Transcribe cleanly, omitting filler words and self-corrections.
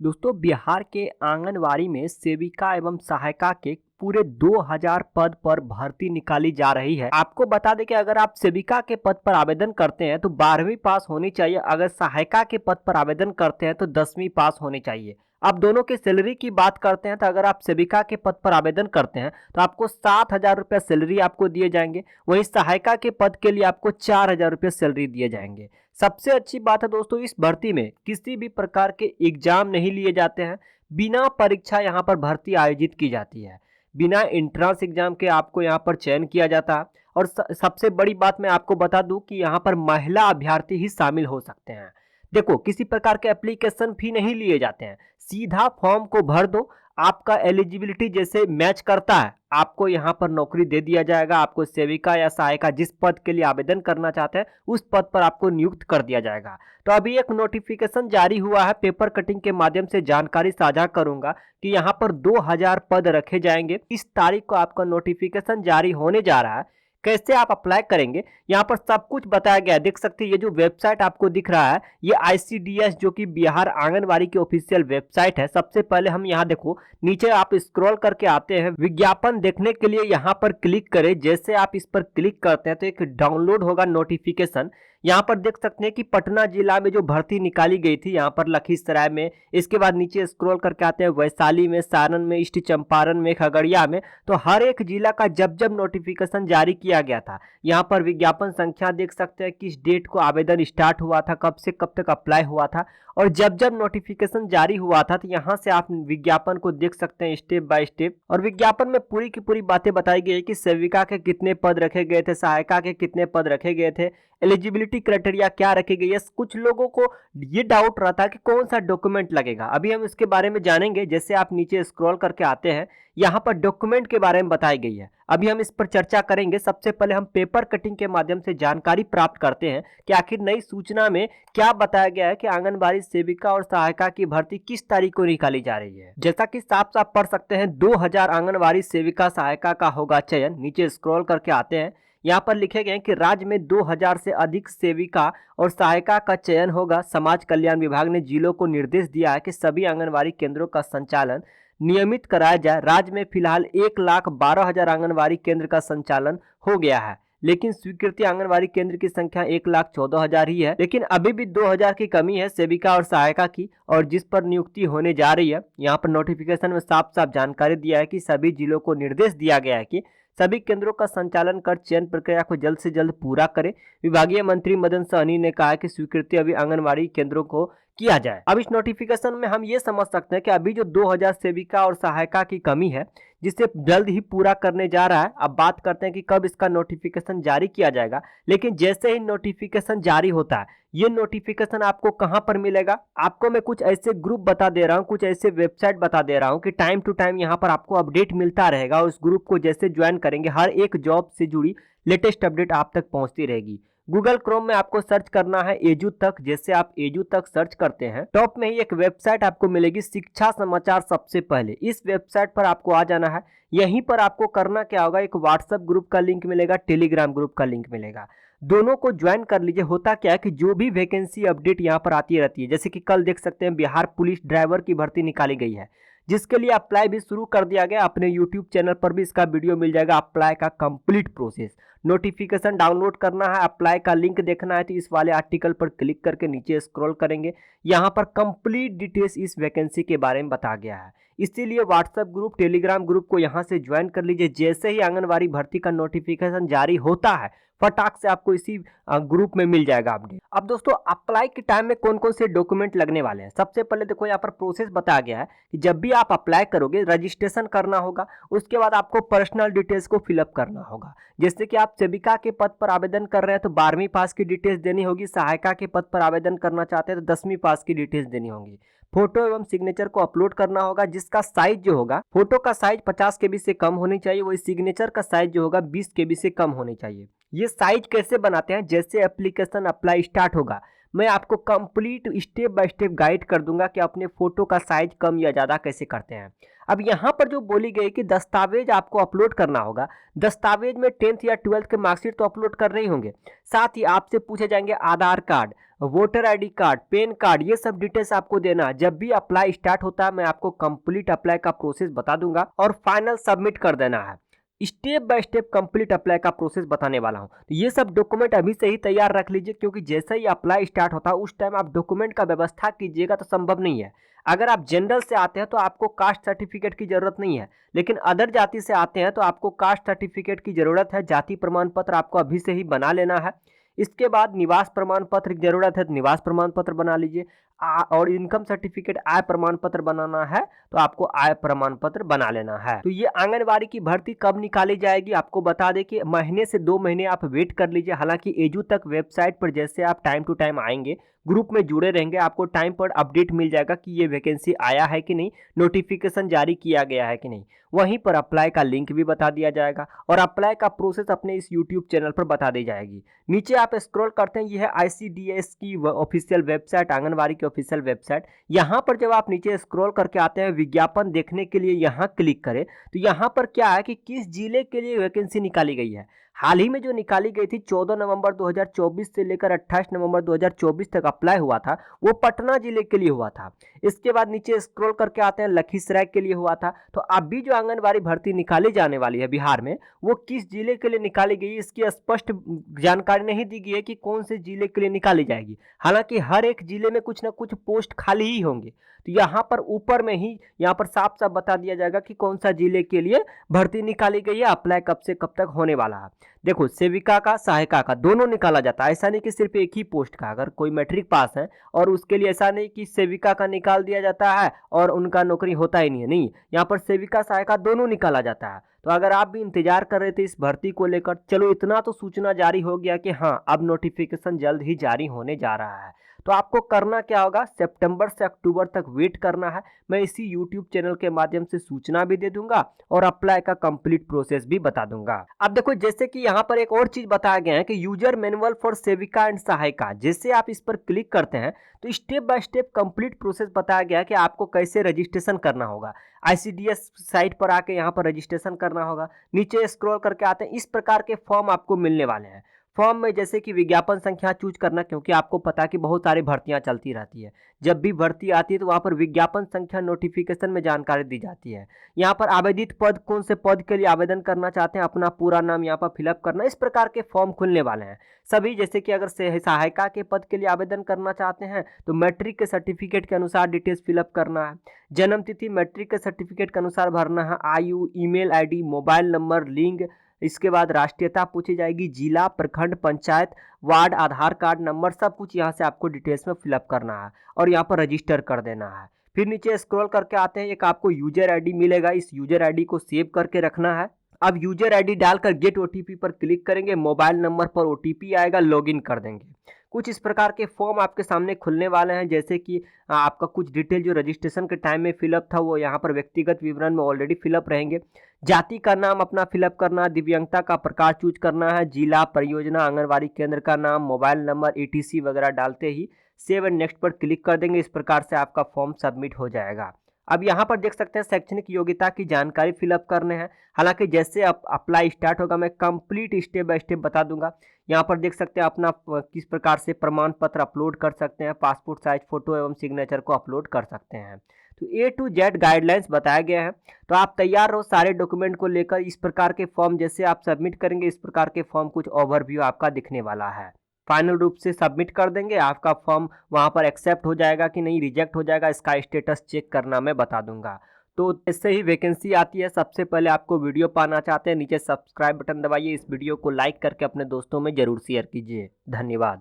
दोस्तों बिहार के आंगनवाड़ी में सेविका एवं सहायिका के पूरे 2000 पद पर भर्ती निकाली जा रही है। आपको बता दें कि अगर आप सेविका के पद पर आवेदन करते हैं तो 12वीं पास होनी चाहिए। अगर सहायिका के पद पर आवेदन करते हैं तो 10वीं पास होनी चाहिए। अब दोनों की सैलरी की बात करते हैं तो अगर आप सेविका के पद पर आवेदन करते हैं तो आपको 7,000 रुपये सैलरी आपको दिए जाएंगे। वहीं सहायिका के पद के लिए आपको 4,000 रुपये सैलरी दिए जाएंगे। सबसे अच्छी बात है दोस्तों, इस भर्ती में किसी भी प्रकार के एग्जाम नहीं लिए जाते हैं। बिना परीक्षा यहाँ पर भर्ती आयोजित की जाती है। बिना एंट्रेंस एग्जाम के आपको यहाँ पर चयन किया जाता है। और सबसे बड़ी बात मैं आपको बता दूं कि यहाँ पर महिला अभ्यर्थी ही शामिल हो सकते हैं। देखो, किसी प्रकार के एप्लीकेशन फी नहीं लिए जाते हैं। सीधा फॉर्म को भर दो, आपका एलिजिबिलिटी जैसे मैच करता है आपको यहाँ पर नौकरी दे दिया जाएगा। आपको सेविका या सहायिका जिस पद के लिए आवेदन करना चाहते हैं उस पद पर आपको नियुक्त कर दिया जाएगा। तो अभी एक नोटिफिकेशन जारी हुआ है, पेपर कटिंग के माध्यम से जानकारी साझा करूंगा कि यहाँ पर 2000 पद रखे जाएंगे। इस तारीख को आपका नोटिफिकेशन जारी होने जा रहा है। कैसे आप अप्लाई करेंगे यहाँ पर सब कुछ बताया गया है। देख सकते हैं ये जो वेबसाइट आपको दिख रहा है ये ICDS जो कि बिहार आंगनवाड़ी की ऑफिशियल वेबसाइट है। सबसे पहले हम यहाँ देखो, नीचे आप स्क्रॉल करके आते हैं, विज्ञापन देखने के लिए यहाँ पर क्लिक करें। जैसे आप इस पर क्लिक करते हैं तो एक डाउनलोड होगा नोटिफिकेशन। यहाँ पर देख सकते हैं कि पटना जिला में जो भर्ती निकाली गई थी यहाँ पर लखीसराय में, इसके बाद नीचे स्क्रॉल करके आते हैं वैशाली में, सारण में, ईस्ट चंपारण में, खगड़िया में। तो हर एक जिला का जब जब नोटिफिकेशन जारी किया गया था यहाँ पर विज्ञापन संख्या देख सकते हैं, किस डेट को आवेदन स्टार्ट हुआ था, कब से कब तक अप्लाई हुआ था, और जब जब नोटिफिकेशन जारी हुआ था तो यहाँ से आप विज्ञापन को देख सकते हैं स्टेप बाय स्टेप। और विज्ञापन में पूरी की पूरी बातें बताई गई है कि सेविका के कितने पद रखे गए थे, सहायिका के कितने पद रखे गए थे, एलिजिबिलिटी क्राइटेरिया क्या रखी गई है। कुछ लोगों को ये डाउट रहता है कि कौन सा डॉक्यूमेंट लगेगा, अभी हम इसके बारे में जानेंगे। जैसे आप नीचे स्क्रॉल करके आते हैं यहाँ पर डॉक्यूमेंट के बारे में बताई गई है, अभी हम इस पर चर्चा करेंगे। सबसे पहले हम पेपर कटिंग के माध्यम से जानकारी प्राप्त करते हैं कि आखिर नई सूचना में क्या बताया गया है कि आंगनबाड़ी सेविका और सहायिका की भर्ती किस तारीख को निकाली जा रही है। जैसा कि साफ साफ पढ़ सकते हैं 2000 आंगनबाड़ी सेविका सहायिका का होगा चयन। नीचे स्क्रॉल करके आते हैं, यहाँ पर लिखे गए कि राज्य में 2000 से अधिक सेविका और सहायिका का चयन होगा। समाज कल्याण विभाग ने जिलों को निर्देश दिया है कि सभी आंगनबाड़ी केंद्रों का संचालन नियमित कराया जाए। राज्य में फिलहाल 1,12,000 आंगनबाड़ी केंद्र का संचालन हो गया है, लेकिन स्वीकृति आंगनबाड़ी केंद्र की संख्या 1,14,000 ही है। लेकिन अभी भी 2000 की कमी है सेविका और सहायिका की, और जिस पर नियुक्ति होने जा रही है। यहाँ पर नोटिफिकेशन में साफ साफ जानकारी दिया है कि सभी जिलों को निर्देश दिया गया है कि सभी केंद्रों का संचालन कर चयन प्रक्रिया को जल्द से जल्द पूरा करें। विभागीय मंत्री मदन सहनी ने कहा कि स्वीकृति अभी आंगनबाड़ी केंद्रों को किया जाए। अब इस नोटिफिकेशन में हम ये समझ सकते हैं कि अभी जो 2000 सेविका और सहायिका की कमी है जिसे जल्द ही पूरा करने जा रहा है। अब बात करते हैं कि कब इसका नोटिफिकेशन जारी किया जाएगा। लेकिन जैसे ही नोटिफिकेशन जारी होता है, ये नोटिफिकेशन आपको कहां पर मिलेगा, आपको मैं कुछ ऐसे ग्रुप बता दे रहा हूं, कुछ ऐसे वेबसाइट बता दे रहा हूं कि टाइम टू टाइम यहां पर आपको अपडेट मिलता रहेगा। उस ग्रुप को जैसे ज्वाइन करेंगे हर एक जॉब से जुड़ी लेटेस्ट अपडेट आप तक पहुंचती रहेगी। गूगल क्रोम में आपको सर्च करना है एजू तक। जैसे आप एजू तक सर्च करते हैं, टॉप में ही एक वेबसाइट आपको मिलेगी, शिक्षा समाचार सबसे पहले। इस वेबसाइट पर आपको आ जाना है। यहीं पर आपको करना क्या होगा, एक व्हाट्सएप ग्रुप का लिंक मिलेगा, टेलीग्राम ग्रुप का लिंक मिलेगा, दोनों को ज्वाइन कर लीजिए। होता क्या है कि जो भी वैकेंसी अपडेट यहाँ पर आती रहती है, जैसे कि कल देख सकते हैं बिहार पुलिस ड्राइवर की भर्ती निकाली गई है, जिसके लिए अप्लाई भी शुरू कर दिया गया। अपने यूट्यूब चैनल पर भी इसका वीडियो मिल जाएगा, अप्लाई का कंप्लीट प्रोसेस। नोटिफिकेशन डाउनलोड करना है, अप्लाई का लिंक देखना है तो इस वाले आर्टिकल पर क्लिक करके नीचे स्क्रॉल करेंगे, यहाँ पर कंप्लीट डिटेल्स इस वैकेंसी के बारे में बता गया है। इसीलिए व्हाट्सएप ग्रुप, टेलीग्राम ग्रुप को यहाँ से ज्वाइन कर लीजिए। जैसे ही आंगनबाड़ी भर्ती का नोटिफिकेशन जारी होता है फटाक से आपको इसी ग्रुप में मिल जाएगा अपडेट। अब दोस्तों अप्लाई के टाइम में कौन कौन से डॉक्यूमेंट लगने वाले हैं, सबसे पहले देखो यहाँ पर प्रोसेस बताया गया है कि जब भी आप अप्लाई करोगे रजिस्ट्रेशन करना होगा, उसके बाद आपको पर्सनल डिटेल्स को फिलअप करना होगा। जैसे कि आप सेविका के पद पर आवेदन कर रहे हैं तो 12वीं पास की डिटेल्स देनी होगी, सहायिका के पद पर आवेदन करना चाहते हैं तो 10वीं पास की डिटेल्स देनी होगी। फोटो एवं सिग्नेचर को अपलोड करना होगा, जिसका साइज जो होगा, फोटो का साइज 50 KB से कम होनी चाहिए, वही सिग्नेचर का साइज जो होगा 20 KB से कम होनी चाहिए। ये साइज कैसे बनाते हैं, जैसे एप्लीकेशन अप्लाई स्टार्ट होगा मैं आपको complete step by step guide कर दूंगा कि अपने फोटो का साइज कम या ज़्यादा कैसे करते हैं। अब यहाँ पर जो बोली गई कि दस्तावेज आपको अपलोड करना होगा, दस्तावेज में 10th या 12th के मार्कशीट तो अपलोड कर रहे ही होंगे, साथ ही आपसे पूछे जाएंगे Aadhaar card, voter ID card, PAN card, ये सब डिटेल्स आपको देना है। जब भी अप्लाई स्टार्ट होता है मैं आपको कंप्लीट अप्लाई का प्रोसेस बता दूंगा और फाइनल सबमिट कर देना है। Step by step complete apply का प्रोसेस बताने वाला हूं, तो ये सब डॉक्यूमेंट अभी से ही तैयार रख लीजिए, क्योंकि जैसे ही अप्लाई स्टार्ट होता है उस टाइम आप डॉक्यूमेंट का व्यवस्था कीजिएगा तो संभव नहीं है। अगर आप जनरल से आते हैं तो आपको कास्ट सर्टिफिकेट की जरूरत नहीं है, लेकिन अदर जाति से आते हैं तो आपको कास्ट सर्टिफिकेट की जरूरत है। जाति प्रमाण पत्र आपको अभी से ही बना लेना है। इसके बाद निवास प्रमाण पत्र की जरूरत है तो निवास प्रमाण पत्र बना लीजिए। और इनकम सर्टिफिकेट, आय प्रमाण पत्र बनाना है तो आपको आय प्रमाण पत्र बना लेना है। तो ये आंगनबाड़ी की भर्ती कब निकाली जाएगी आपको बता दें कि महीने से 2 महीने आप वेट कर लीजिए। हालांकि एजू तक वेबसाइट पर जैसे आप टाइम टू टाइम आएंगे, ग्रुप में जुड़े रहेंगे, आपको टाइम पर अपडेट मिल जाएगा कि ये वैकेंसी आया है कि नहीं, नोटिफिकेशन जारी किया गया है कि नहीं। वहीं पर अप्लाई का लिंक भी बता दिया जाएगा और अप्लाई का प्रोसेस अपने इस यूट्यूब चैनल पर बता दी जाएगी। नीचे आप स्क्रॉल करते हैं, यह है ICDS की ऑफिशियल वेबसाइट, आंगनबाड़ी की ऑफिशियल वेबसाइट। यहाँ पर जब आप नीचे स्क्रॉल करके आते हैं, विज्ञापन देखने के लिए यहाँ क्लिक करें तो यहाँ पर क्या है कि किस जिले के लिए वैकेंसी निकाली गई है। हाल ही में जो निकाली गई थी 14 नवंबर 2024 से लेकर 28 नवंबर 2024 तक अप्लाई हुआ था, वो पटना जिले के लिए हुआ था। इसके बाद नीचे स्क्रॉल करके आते हैं, लखीसराय के लिए हुआ था। तो अभी जो आंगनबाड़ी भर्ती निकाली जाने वाली है बिहार में, वो किस जिले के लिए निकाली गई इसकी स्पष्ट जानकारी नहीं दी गई है कि कौन से जिले के लिए निकाली जाएगी। हालांकि हर एक जिले में कुछ ना कुछ पोस्ट खाली ही होंगे, तो यहाँ पर ऊपर में ही यहाँ पर साफ साफ बता दिया जाएगा कि कौन सा जिले के लिए भर्ती निकाली गई है, अप्लाई कब से कब तक होने वाला है। देखो, सेविका का, सहायिका का दोनों निकाला जाता है। ऐसा नहीं कि सिर्फ एक ही पोस्ट का, अगर कोई मैट्रिक पास है और उसके लिए ऐसा नहीं कि सेविका का निकाल दिया जाता है और उनका नौकरी होता ही नहीं है, नहीं, यहाँ पर सेविका सहायिका दोनों निकाला जाता है। तो अगर आप भी इंतजार कर रहे थे इस भर्ती को लेकर, चलो इतना तो सूचना जारी हो गया कि हाँ अब नोटिफिकेशन जल्द ही जारी होने जा रहा है। तो आपको करना क्या होगा, सितंबर से अक्टूबर तक वेट करना है। मैं इसी यूट्यूब चैनल के माध्यम से सूचना भी दे दूंगा और अप्लाई का कंप्लीट प्रोसेस भी बता दूंगा। अब देखो, जैसे कि यहाँ पर एक और चीज बताया गया है कि यूजर मैनुअल फॉर सेविका एंड सहायिका, जैसे आप इस पर क्लिक करते हैं तो step by step complete process बताया गया है कि आपको कैसे रजिस्ट्रेशन करना होगा। ICDS साइट पर आके यहाँ पर रजिस्ट्रेशन करना होगा। नीचे स्क्रॉल करके आते हैं, इस प्रकार के फॉर्म आपको मिलने वाले हैं। फॉर्म में जैसे कि विज्ञापन संख्या चूज करना, क्योंकि आपको पता है कि बहुत सारी भर्तियां चलती रहती है। जब भी भर्ती आती है तो वहां पर विज्ञापन संख्या नोटिफिकेशन में जानकारी दी जाती है। यहाँ पर आवेदित पद, कौन से पद के लिए आवेदन करना चाहते हैं, अपना पूरा नाम यहाँ पर फिलअप करना, इस प्रकार के फॉर्म खुलने वाले हैं सभी। जैसे कि अगर सहायिका के पद के लिए आवेदन करना चाहते हैं तो मैट्रिक के सर्टिफिकेट के अनुसार डिटेल्स फिलअप करना है। जन्म तिथि मैट्रिक के सर्टिफिकेट के अनुसार भरना है। आयु, ईमेल आईडी, मोबाइल नंबर, लिंग, इसके बाद राष्ट्रीयता पूछी जाएगी, जिला, प्रखंड, पंचायत, वार्ड, आधार कार्ड नंबर, सब कुछ यहाँ से आपको डिटेल्स में फिलअप करना है और यहाँ पर रजिस्टर कर देना है। फिर नीचे स्क्रॉल करके आते हैं, एक आपको यूजर आईडी मिलेगा, इस यूजर आईडी को सेव करके रखना है। अब यूजर आईडी डालकर गेट OTP पर क्लिक करेंगे, मोबाइल नंबर पर OTP आएगा, लॉगिन कर देंगे। कुछ इस प्रकार के फॉर्म आपके सामने खुलने वाले हैं। जैसे कि आपका कुछ डिटेल जो रजिस्ट्रेशन के टाइम में फिलअप था वो यहाँ पर व्यक्तिगत विवरण में ऑलरेडी फिलअप रहेंगे। जाति का नाम अपना फिलअप करना, दिव्यांगता का प्रकार चूज करना है, जिला, परियोजना, आंगनबाड़ी केंद्र का नाम, मोबाइल नंबर, ETC वगैरह डालते ही सेव एंड नेक्स्ट पर क्लिक कर देंगे। इस प्रकार से आपका फॉर्म सबमिट हो जाएगा। अब यहाँ पर देख सकते हैं शैक्षणिक योग्यता की जानकारी फिलअप करने हैं। हालांकि जैसे अप्लाई स्टार्ट होगा मैं कंप्लीट स्टेप बाय स्टेप बता दूंगा। यहाँ पर देख सकते हैं अपना किस प्रकार से प्रमाण पत्र अपलोड कर सकते हैं, पासपोर्ट साइज फोटो एवं सिग्नेचर को अपलोड कर सकते हैं। तो A to Z गाइडलाइंस बताया गया है। तो आप तैयार रहो सारे डॉक्यूमेंट को लेकर। इस प्रकार के फॉर्म जैसे आप सबमिट करेंगे, इस प्रकार के फॉर्म कुछ ओवरव्यू आपका दिखने वाला है। फाइनल रूप से सबमिट कर देंगे, आपका फॉर्म वहां पर एक्सेप्ट हो जाएगा कि नहीं, रिजेक्ट हो जाएगा, इसका स्टेटस चेक करना मैं बता दूंगा। तो इससे ही वैकेंसी आती है। सबसे पहले आपको वीडियो पाना चाहते हैं, नीचे सब्सक्राइब बटन दबाइए, इस वीडियो को लाइक करके अपने दोस्तों में जरूर शेयर कीजिए। धन्यवाद।